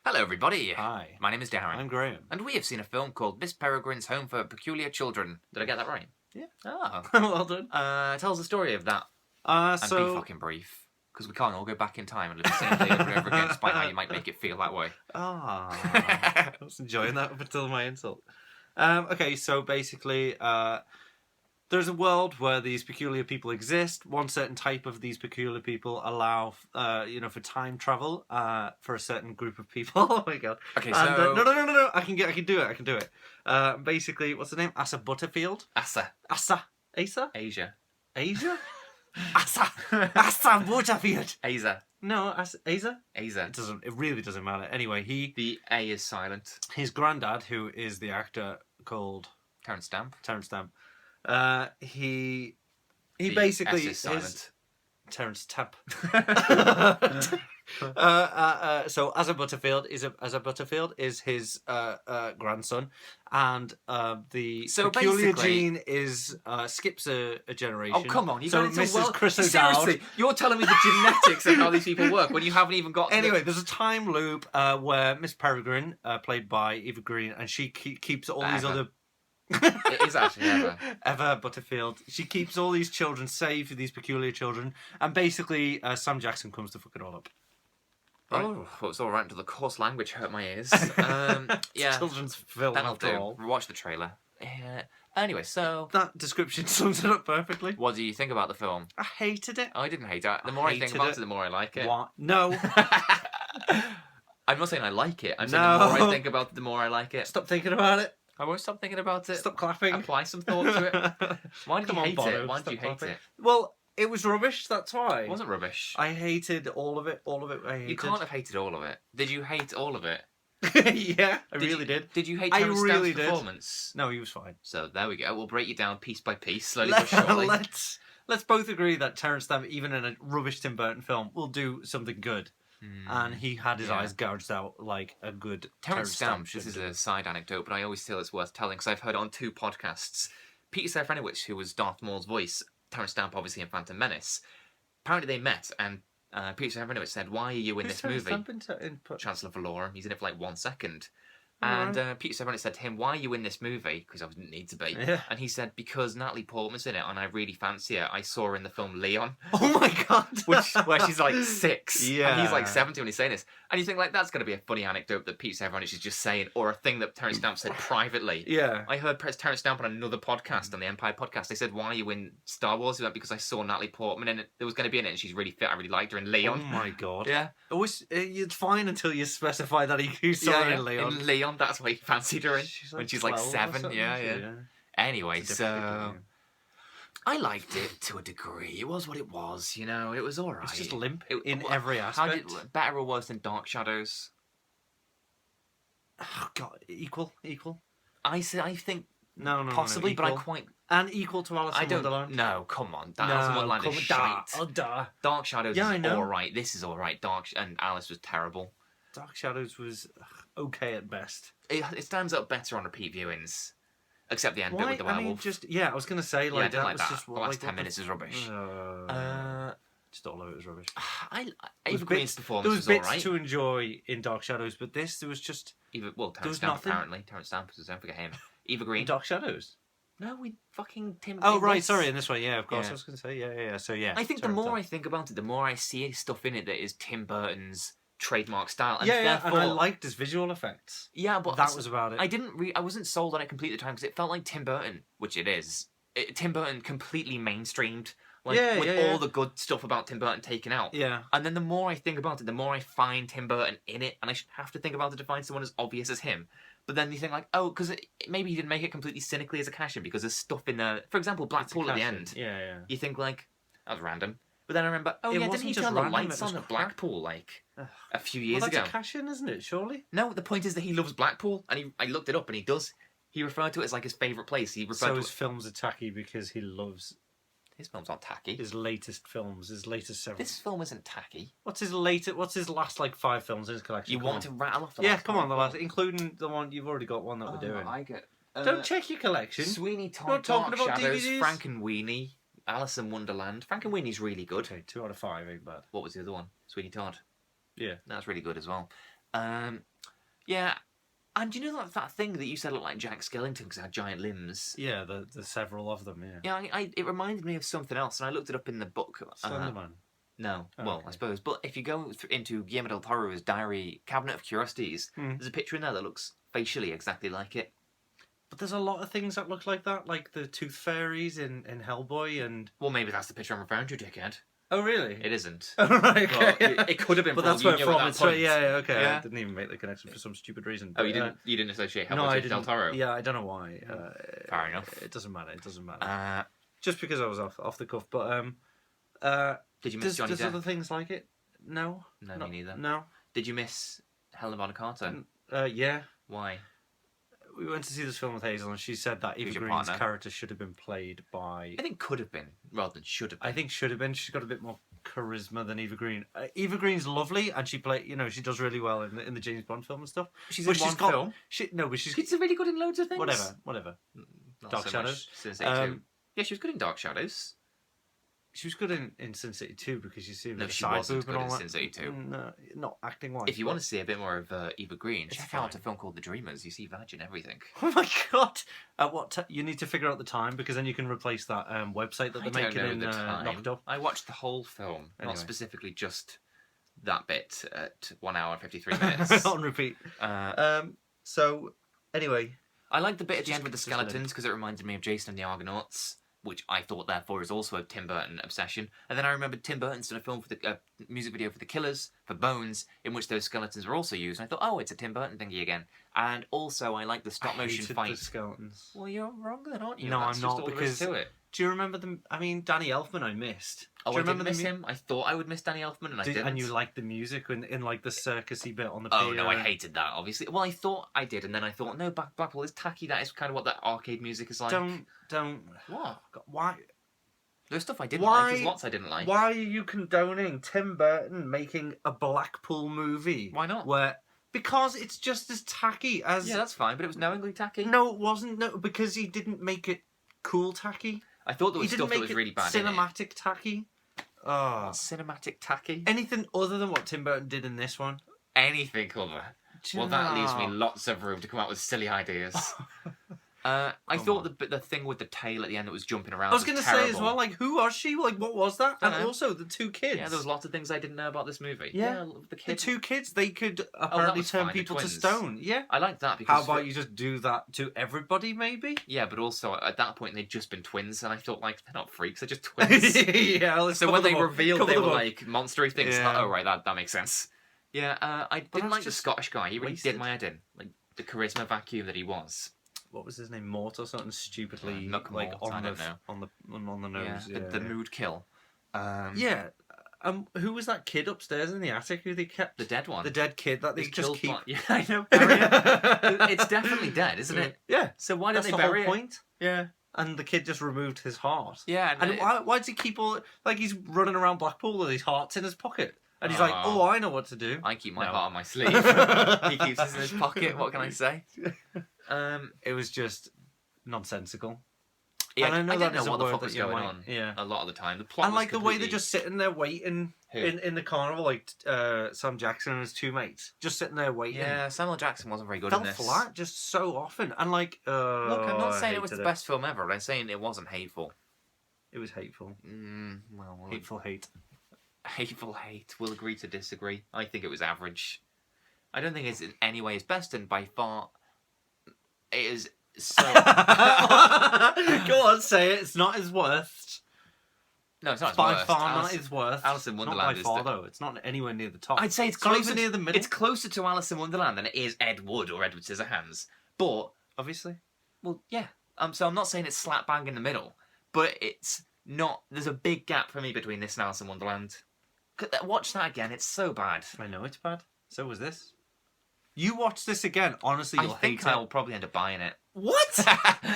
Hello, everybody. Hi. My name is Darren. I'm Graham. And we have seen a film called Miss Peregrine's Home for Peculiar Children. Did I get that right? Yeah. Oh. Well done. Tell us the story of that. And be fucking brief. Because we can't all go back in time and live the same day over and over again, despite how you might make it feel that way. I was enjoying that up until my insult. Okay, so basically, there's a world where these peculiar people exist. One certain type of these peculiar people allow, for time travel, for a certain group of people. Oh my god. Okay, And, so... no. I can do it. Basically, what's the name? Asa Butterfield. Asa. Asia. Asia. Asa Butterfield. Asa. No, Asa. Asa. It really doesn't matter. Anyway, The A is silent. his granddad, who is the actor called Terence Stamp. he The basically S is silent. Terence Stamp. So Asa Butterfield is his grandson, and the So peculiar basically- gene is skips a generation. Oh, come on. You so got into Mrs. Chris O'Dowd. Seriously, you're telling me the genetics of how these people work when you haven't even got to Anyway, there's a time loop where Miss Peregrine, played by Eva Green, and she keeps all these Eva. other... It is actually Eva. Eva Butterfield. She keeps all these children safe, these peculiar children, and basically Sam Jackson comes to fuck it all up. Right. Oh, well, it's all right until the coarse language hurt my ears. Yeah, Children's film, that'll after do. all. Watch the trailer. Anyway, so That description sums it up perfectly. what do you think about the film? I hated it. I didn't hate it. The more I think hated about it. it, the more I like it. What? No. I'm not saying I like it. I'm saying the more I think about it, the more I like it. Stop thinking about it. I won't stop thinking about it. Stop clapping. Apply some thought to it. Why did Come you on, hate Bono, it? Why did stop you hate clapping. it? Well, it was rubbish, that's why. It wasn't rubbish. I hated all of it. All of it I hated. You can't have hated all of it. Did you hate all of it? Yeah, I really did. Did you hate I Terence Stamp's really did. performance? No, he was fine. So there we go. We'll break you down piece by piece, slowly but surely. Let's both agree that Terence Stamp, even in a rubbish Tim Burton film, will do something good. And he had his eyes gouged out like a good Terence Stamp, should this is do. a side anecdote, but I always feel it's worth telling because I've heard it on 2 podcasts. Peter Serafinowicz, who was Darth Maul's voice, Terence Stamp obviously in Phantom Menace, apparently they met and Peter Serafinowicz said, "Why are you in this movie?" Chancellor Valorum. He's in it for like 1 second. And Peter Serafinowicz said to him, "Why are you in this movie?" Because I didn't need to be. Yeah. And he said, "Because Natalie Portman's in it and I really fancy her. I saw her in the film Leon." Oh my god! Where she's like 6 Yeah. and he's like 70 when he's saying this. And you think like that's going to be a funny anecdote that Peter Serafinowicz is just saying, or a thing that Terence Stamp said privately. Yeah. I heard Terence Stamp on another podcast, on the Empire podcast. They said, "Why are you in Star Wars?" He went, "Because I saw Natalie Portman in it. There was going to be in it and she's really fit. I really liked her in Leon." Oh my god! Yeah. It's fine until you specify that he saw her in Leon. In Leon, that's why he fancied her in. When she's like 12 or 7. something, Yeah. Anyway, It's a different so opinion. I liked it to a degree. It was what it was, you know. It was all right. It's just limp It- in well, every aspect. Better or worse than Dark Shadows? Oh god, equal. I think No, possibly, but I equal. quite. And equal to Alice I in don't. Wonderland. No, come on. Alice in Wonderland is shite. Duh. Dark Shadows Yeah, I is know. all right. This is all right. And Alice was terrible. Dark Shadows was okay at best. It stands up better on repeat viewings, except the end bit Why? with the I mean, werewolf. I was gonna say yeah, I like didn't like was that. just The last 10 what minutes is rubbish. Just all of it was rubbish. Eva Green's performance There was was all bits right. to enjoy in Dark Shadows, but there was just Terence was Stamp nothing. apparently. Terence Stamp, don't forget him. Eva Green. Dark Shadows. No, we fucking Tim. Oh it right, was- sorry. In this way, yeah, of course. Yeah. I was gonna say, yeah. So yeah. I think the more I think about it, the more I see stuff in it that is Tim Burton's trademark style. And and I therefore- liked his visual effects. Yeah, but that was about it. I wasn't sold on it completely at the time because it felt like Tim Burton, which it is. Tim Burton completely mainstreamed, with all the good stuff about Tim Burton taken out. Yeah. And then the more I think about it, the more I find Tim Burton in it, and I should have to think about it to find someone as obvious as him. But then you think like, oh, because maybe he didn't make it completely cynically as a cash-in because there's stuff in there. For example, Blackpool at the end. Yeah. You think like, that was random. But then I remember, It didn't wasn't he just turn the random, lights it was on at crap. Blackpool like Ugh. a few Well, years that's ago? a cash-in, isn't it? Surely. No, the point is that he loves Blackpool, and I looked it up, and he does. He referred to it as like his favourite place. He referred So to his films are tacky because he loves his films aren't tacky. his latest films, his latest several. This film isn't tacky. What's his last like 5 films in his collection? You Come want on. to rattle off the Yeah, last come one? on, the last, including the one you've already got one that we're doing. I get. Don't check your collection. Sweeney Todd, You're talking Dark about Shadows, DVDs? Frank and Weenie, Alice in Wonderland. Frank and Weenie's really good. Okay, 2 out of 5 ain't bad. What was the other one? Sweeney Todd. Yeah. That's really good as well. Yeah. And you know that thing that you said looked like Jack Skellington because it had giant limbs? Yeah, the several of them, yeah. Yeah, it reminded me of something else, and I looked it up in the book. Slenderman. No, Oh, well, okay. I suppose. But if you go into Guillermo del Toro's diary, Cabinet of Curiosities, there's a picture in there that looks facially exactly like it. But there's a lot of things that look like that, like the Tooth Fairies in Hellboy and... Well, maybe that's the picture I'm referring to, dickhead. Oh, really? It isn't. Oh, right, okay. Well, it could have been, but for all that's you where knew from at that it's point. yeah, okay. Yeah. I didn't even make the connection for some stupid reason. Oh, But, you didn't associate Hellboy no, I with didn't. Del Toro? Yeah, I don't know why. Fair enough. It doesn't matter. It doesn't matter. Just because I was off the cuff. But did you miss Johnny There's Depp? other things like it? No. No, me neither. No. Did you miss Helena Bonham Carter? Yeah. Why? We went to see this film with Hazel, and she said that Eva Who's your Green's partner? character should have been played by... I think could have been rather than should have been. I think should have been. She's got a bit more charisma than Eva Green. Eva Green's lovely, and she she does really well in the James Bond film and stuff. She's But in one film. But she's She's really good in loads of things. whatever. Not Dark so Shadows. much Sin City 2. Yeah, she was good in Dark Shadows. She was good in Sin City 2 because you see No, the she side wasn't boob and good all in that. Sin City 2. No, not acting wise. If you want to see a bit more of Eva Green, It's check out a fine. film called The Dreamers. You see Vag in everything. Oh my god! At what you need to figure out the time because then you can replace that website that I they're don't making know in the time. Knocked Up. I watched the whole film, Anyway. not specifically just that bit at 1 hour and 53 minutes. On repeat. So anyway, I like the bit at the Just- end with the just let it- skeletons because it reminded me of Jason and the Argonauts, which I thought therefore is also a Tim Burton obsession. And then I remembered Tim Burton's done a film for the music video for The Killers, for Bones, in which those skeletons were also used. And I thought, oh, it's a Tim Burton thingy again. And also, I like the stop motion hated fight. the skeletons. Well, you're wrong then, aren't you? No, That's I'm just not, all there is because to it. Do you remember them? I mean, Danny Elfman, I missed. Oh, Do you I didn't remember miss the him. I thought I would miss Danny Elfman, and I didn't. And you liked the music in like the circusy bit on the Oh pier. no, I hated that. Obviously, well, I thought I did, and then I thought, no, Blackpool is tacky. That is kind of what that arcade music is like. Don't. What? God, why? There's stuff I didn't Why- like. There's lots I didn't like. Why are you condoning Tim Burton making a Blackpool movie? Why not? Because it's just as tacky as. Yeah, that's fine, but it was knowingly tacky. No, it wasn't. No, because he didn't make it cool tacky. I thought there He was didn't stuff that make was it really bad in it. cinematic tacky. Oh. Cinematic tacky? Anything other than what Tim Burton did in this one? Anything other. Well, that leaves me lots of room to come up with silly ideas. I thought the thing with the tail at the end that was jumping around I was going to say as terrible. well, like, who was she? Like, what was that? And Dunno. also the two kids. Yeah, there was lots of things I didn't know about this movie. Yeah. The The kid. two kids, they could apparently was turn fine, the people to twins. stone. Yeah. I liked that because. How about you just do that to everybody, maybe? Yeah, but also at that point they'd just been twins, and I thought like they're not freaks, they're just twins. Yeah. Let's So cover when they them up. revealed Cover they were them up. like monstery things, Yeah. oh right, that makes sense. Yeah, I didn't that's like the just Scottish guy. He really wasted. did my head in, like the charisma vacuum that he was. What was his name? Mort or something stupidly Muck like Mort, I on don't the know. on the nose. Yeah, the mood kill. Yeah. Who was that kid upstairs in the attic who they kept? The dead one. The dead kid that they It's just killed keep. by- Yeah, I know. Bury it. It's definitely dead, isn't it? Yeah. So why don't That's they the whole bury it? point. Yeah. And the kid just removed his heart. Yeah. And why does he keep all like he's running around Blackpool with his heart's in his pocket? And he's like, Oh. oh, I know what to do. I keep my No. heart on my sleeve. He keeps it in his pocket. What can I say? It was just nonsensical. Yeah, And I know I that didn't is know a what the word fuck that was you going might- on. yeah. A lot of the time, the plot. And was like the way they're completely- just sitting there waiting Who? in the carnival, like Sam Jackson and his two mates, just sitting there waiting. Yeah, Samuel Jackson wasn't very good Fell in this. flat just so often, and like, Look, I'm not I saying it was the hated best film ever. I'm saying it wasn't hateful. It was hateful, Well, hateful hate. hateful hate. We'll agree to disagree. I think it was average. I don't think it's in any way his best, and by far, it is so. Go on, say it. It's not his worst. No, it's not his By worst. far not his worst. Alice in Not Wonderland by is far the- though. It's not anywhere near the top. I'd say it's not closer even near the middle. It's closer to Alice in Wonderland than it is Ed Wood or Edward Scissorhands. But obviously. well, yeah. So I'm not saying it's slap bang in the middle, but it's not. There's a big gap for me between this and Alice in Wonderland. Watch that again. It's so bad. I know it's bad. So was this. You watch this again. Honestly, I you'll think hate I'll it. probably end up buying it. What?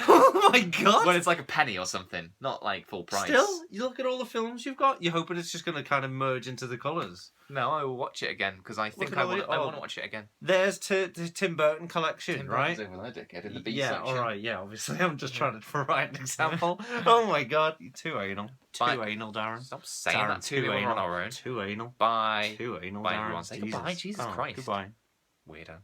Oh my god! When it's like a penny or something, not like full price. Still, you look at all the films you've got. You're hoping it's just going to kind of merge into the colours. No, I will watch it again because I think at I all want. the- I oh. want to watch it again. There's the Tim Burton collection, Tim right? Burton's over there, dickhead, in the B Yeah, section. all right. Yeah, obviously, I'm just trying to provide an example. Oh my god, you're too anal. Too Bye. anal, Darren. Stop saying Darren, that to too me when we're on anal. our own. Too anal. Bye. Too anal, Bye, Darren. everyone. Say goodbye. Jesus Oh, Christ. Goodbye. Weirdo.